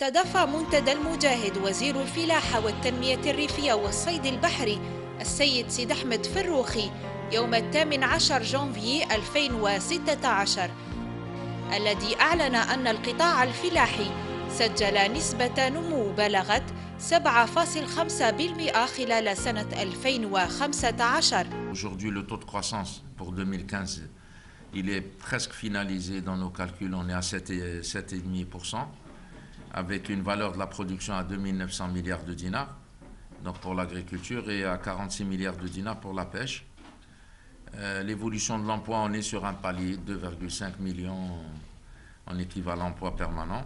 استضاف منتدى المجاهد وزير الفلاحة والتنمية الريفية والصيد البحري السيد سيد أحمد فروخي يوم 18 جانفي 2016 الذي أعلن أن القطاع الفلاحي سجل نسبة نمو بلغت 7,5% خلال سنة 2015. Aujourd'hui, le taux de croissance pour 2015, il est presque finalisé dans nos calculs. On est à 7,5%, avec une valeur de la production à 2 900 milliards de dinars, donc pour l'agriculture, et à 46 milliards de dinars pour la pêche. L'évolution de l'emploi, on est sur un palier de 2,5 millions en équivalent emploi permanent,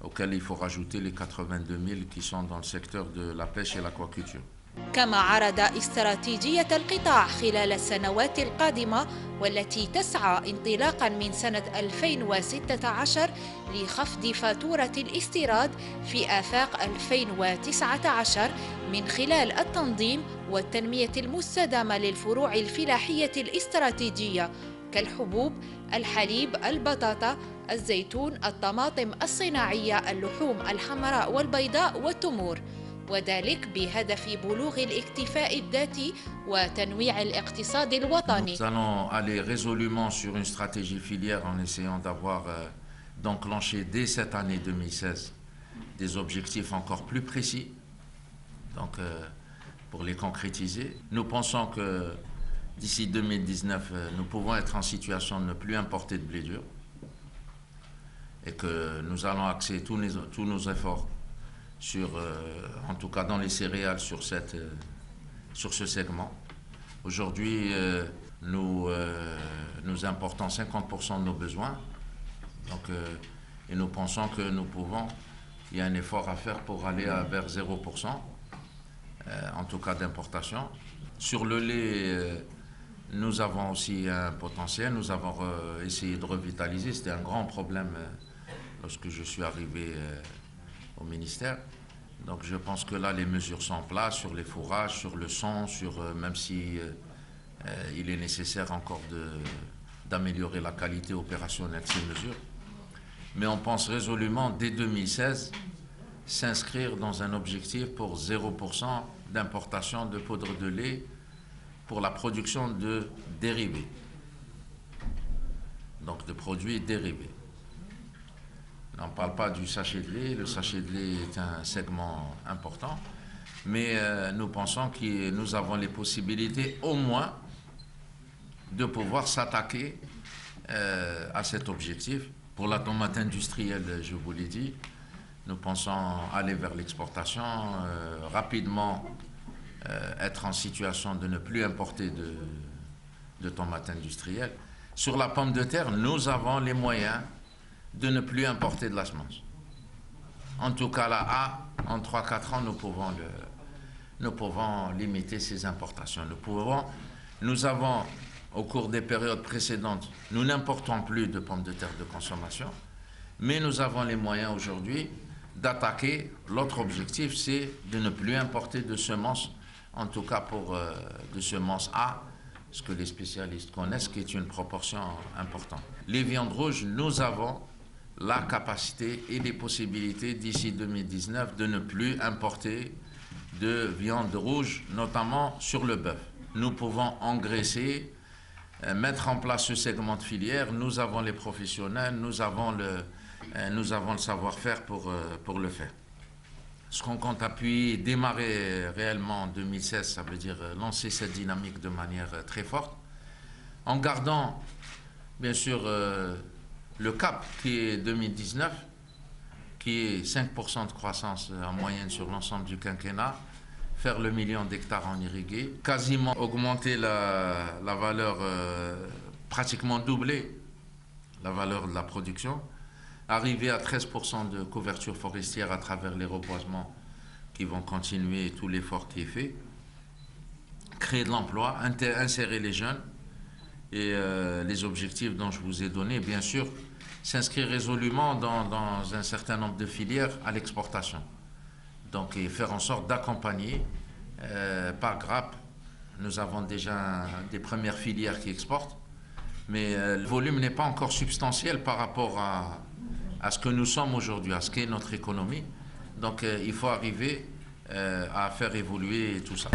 auquel il faut rajouter les 82 000 qui sont dans le secteur de la pêche et l'aquaculture. كما عرض استراتيجية القطاع خلال السنوات القادمة والتي تسعى انطلاقا من سنة 2016 لخفض فاتورة الاستيراد في آفاق 2019 من خلال التنظيم والتنمية المستدامة للفروع الفلاحية الاستراتيجية كالحبوب، الحليب، البطاطا، الزيتون، الطماطم الصناعية، اللحوم الحمراء والبيضاء والتمور، وذلك بهدف بلوغ الاكتفاء الذاتي وتنويع الاقتصاد الوطني. Nous allons aller résolument sur une stratégie filière en essayant d'enclencher dès cette année 2016 des objectifs encore plus précis, donc pour les concrétiser. Nous pensons que d'ici 2019, nous pouvons être en situation de ne plus importer de blé dur et que nous allons axer tous nos efforts sur, en tout cas dans les céréales, sur ce segment. Aujourd'hui, nous importons 50% de nos besoins, donc, et nous pensons que il y a un effort à faire pour aller vers 0%, en tout cas d'importation. Sur le lait, nous avons aussi un potentiel, nous avons essayé de revitaliser, c'était un grand problème lorsque je suis arrivé au ministère. Donc je pense que là les mesures sont en place sur les fourrages, sur le son, même si il est nécessaire encore d'améliorer la qualité opérationnelle de ces mesures. Mais on pense résolument dès 2016 s'inscrire dans un objectif pour 0% d'importation de poudre de lait pour la production de dérivés, donc de produits dérivés. On ne parle pas du sachet de lait, le sachet de lait est un segment important, mais nous pensons que nous avons les possibilités au moins de pouvoir s'attaquer à cet objectif. Pour la tomate industrielle, je vous l'ai dit, nous pensons aller vers l'exportation, rapidement être en situation de ne plus importer de tomates industrielles. Sur la pomme de terre, nous avons les moyens de ne plus importer de la semence. En tout cas, là, en 3-4 ans, nous pouvons limiter ces importations. Nous avons, au cours des périodes précédentes, nous n'importons plus de pommes de terre de consommation, mais nous avons les moyens aujourd'hui d'attaquer. L'autre objectif, c'est de ne plus importer de semences, en tout cas de semences A, ce que les spécialistes connaissent, qui est une proportion importante. Les viandes rouges, nous avons la capacité et les possibilités d'ici 2019 de ne plus importer de viande rouge, notamment sur le bœuf. Nous pouvons engraisser, mettre en place ce segment de filière. Nous avons les professionnels, nous avons le savoir-faire pour le faire. Ce qu'on compte appuyer, démarrer réellement en 2016, ça veut dire lancer cette dynamique de manière très forte, en gardant bien sûr le cap qui est 2019, qui est 5% de croissance en moyenne sur l'ensemble du quinquennat, faire le 1 million d'hectares en irrigué, quasiment augmenter la valeur, pratiquement doubler la valeur de la production, arriver à 13% de couverture forestière à travers les reboisements qui vont continuer tout l'effort qui est fait, créer de l'emploi, insérer les jeunes et les objectifs dont je vous ai donné, bien sûr, s'inscrire résolument dans un certain nombre de filières à l'exportation. Donc, et faire en sorte d'accompagner par grappe. Nous avons déjà des premières filières qui exportent, mais le volume n'est pas encore substantiel par rapport à à ce que nous sommes aujourd'hui, à ce qu'est notre économie. Donc il faut arriver à faire évoluer tout ça.